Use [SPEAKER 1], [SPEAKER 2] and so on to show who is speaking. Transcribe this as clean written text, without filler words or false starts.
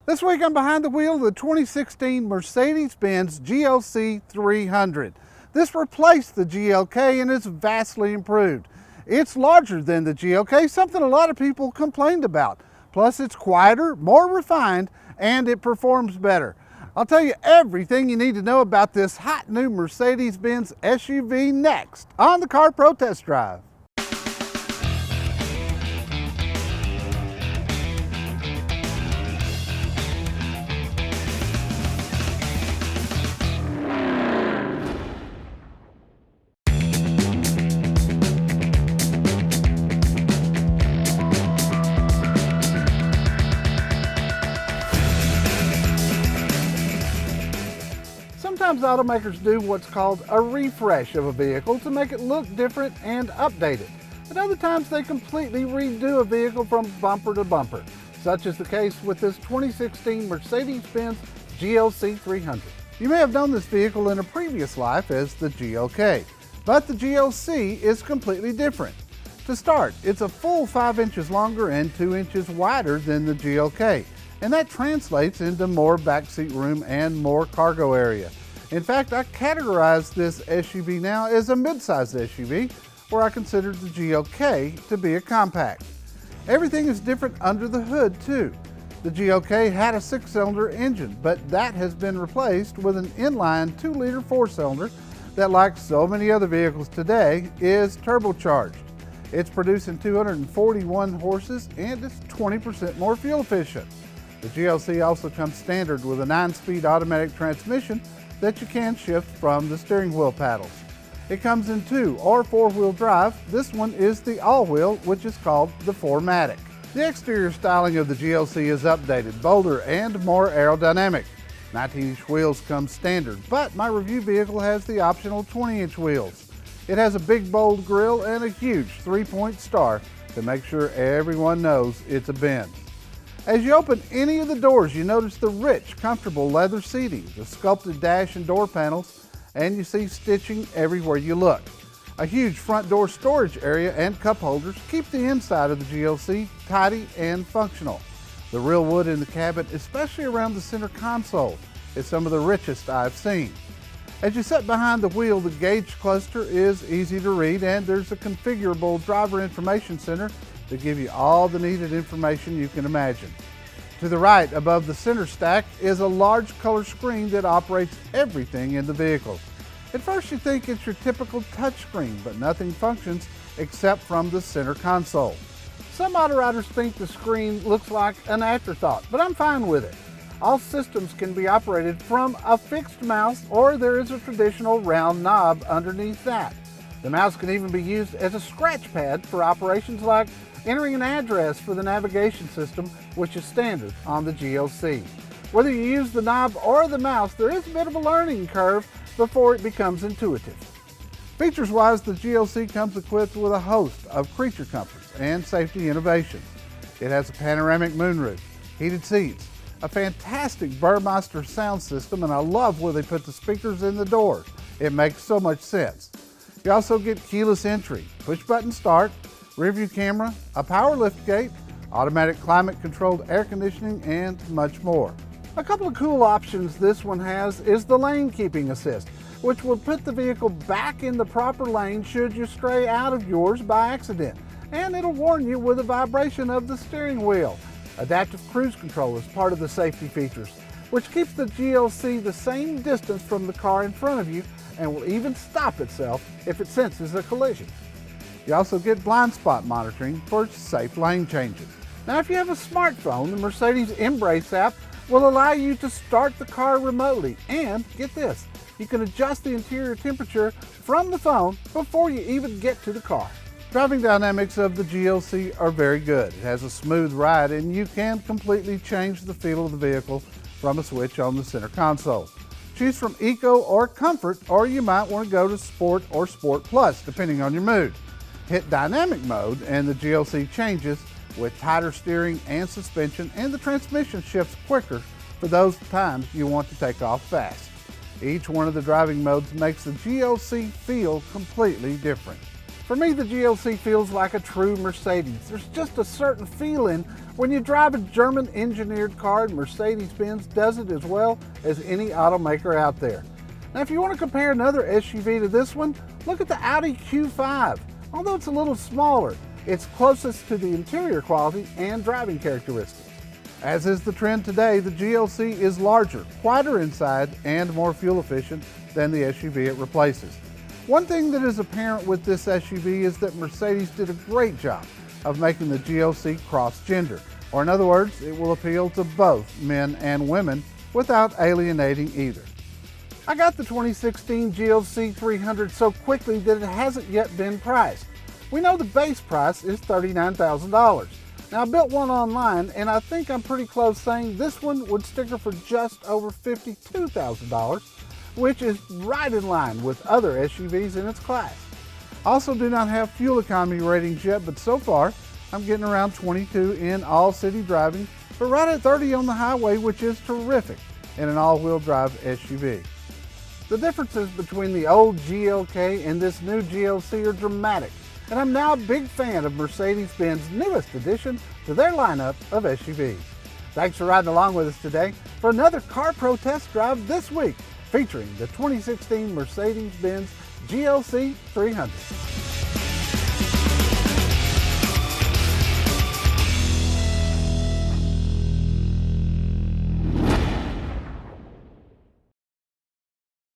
[SPEAKER 1] This week I'm behind the wheel of the 2016 Mercedes-Benz GLC300. This replaced the GLK and is vastly improved. It's larger than the GLK, something a lot of people complained about. Plus it's quieter, more refined, and it performs better. I'll tell you everything you need to know about this hot new Mercedes-Benz SUV next on the Car Pro Test Drive. Sometimes automakers do what's called a refresh of a vehicle to make it look different and updated. But other times they completely redo a vehicle from bumper to bumper. Such is the case with this 2016 Mercedes-Benz GLC300. You may have known this vehicle in a previous life as the GLK, but the GLC is completely different. To start, it's a full 5 inches longer and 2 inches wider than the GLK, and that translates into more backseat room and more cargo area. In fact, I categorize this SUV now as a mid-sized SUV, where I consider the GLK to be a compact. Everything is different under the hood too. The GLK had a 6-cylinder engine, but that has been replaced with an inline 2-liter 4-cylinder that, like so many other vehicles today, is turbocharged. It's producing 241 horses and it's 20% more fuel efficient. The GLC also comes standard with a 9-speed automatic transmission that you can shift from the steering wheel paddles. It comes in 2- or 4-wheel drive. This one is the all-wheel, which is called the 4MATIC. The exterior styling of the GLC is updated, bolder, and more aerodynamic. 19-inch wheels come standard, but my review vehicle has the optional 20-inch wheels. It has a big, bold grille and a huge 3-point star to make sure everyone knows it's a Benz. As you open any of the doors, you notice the rich, comfortable leather seating, the sculpted dash and door panels, and you see stitching everywhere you look. A huge front door storage area and cup holders keep the inside of the GLC tidy and functional. The real wood in the cabin, especially around the center console, is some of the richest I've seen. As you sit behind the wheel, the gauge cluster is easy to read, and there's a configurable driver information center to give you all the needed information you can imagine. To the right, above the center stack, is a large color screen that operates everything in the vehicle. At first you think it's your typical touchscreen, but nothing functions except from the center console. Some autoriders think the screen looks like an afterthought, but I'm fine with it. All systems can be operated from a fixed mouse, or there is a traditional round knob underneath that. The mouse can even be used as a scratch pad for operations like entering an address for the navigation system, which is standard on the GLC. Whether you use the knob or the mouse, there is a bit of a learning curve before it becomes intuitive. Features-wise, the GLC comes equipped with a host of creature comforts and safety innovations. It has a panoramic moonroof, heated seats, a fantastic Burmeister sound system, and I love where they put the speakers in the doors. It makes so much sense. You also get keyless entry, push-button start, rear-view camera, a power liftgate, automatic climate-controlled air conditioning, and much more. A couple of cool options this one has is the lane keeping assist, which will put the vehicle back in the proper lane should you stray out of yours by accident, and it'll warn you with a vibration of the steering wheel. Adaptive cruise control is part of the safety features, which keeps the GLC the same distance from the car in front of you and will even stop itself if it senses a collision. You also get blind spot monitoring for safe lane changes. Now, if you have a smartphone, the Mercedes Embrace app will allow you to start the car remotely, and get this, you can adjust the interior temperature from the phone before you even get to the car. Driving dynamics of the GLC are very good. It has a smooth ride, and you can completely change the feel of the vehicle from a switch on the center console. Choose from Eco or Comfort, or you might want to go to Sport or Sport Plus, depending on your mood. Hit Dynamic mode and the GLC changes with tighter steering and suspension, and the transmission shifts quicker for those times you want to take off fast. Each one of the driving modes makes the GLC feel completely different. For me, the GLC feels like a true Mercedes. There's just a certain feeling when you drive a German-engineered car, and Mercedes-Benz does it as well as any automaker out there. Now, if you want to compare another SUV to this one, look at the Audi Q5. Although it's a little smaller, it's closest to the interior quality and driving characteristics. As is the trend today, the GLC is larger, wider inside, and more fuel efficient than the SUV it replaces. One thing that is apparent with this SUV is that Mercedes did a great job of making the GLC cross-gender, or in other words, it will appeal to both men and women without alienating either. I got the 2016 GLC300 so quickly that it hasn't yet been priced. We know the base price is $39,000. Now, I built one online, and I think I'm pretty close saying this one would sticker for just over $52,000, which is right in line with other SUVs in its class. I also do not have fuel economy ratings yet, but so far I'm getting around 22 in all city driving, but right at 30 on the highway, which is terrific in an all-wheel drive SUV. The differences between the old GLK and this new GLC are dramatic, and I'm now a big fan of Mercedes-Benz's newest addition to their lineup of SUVs. Thanks for riding along with us today for another Car Pro Test Drive this week, featuring the 2016 Mercedes-Benz GLC300.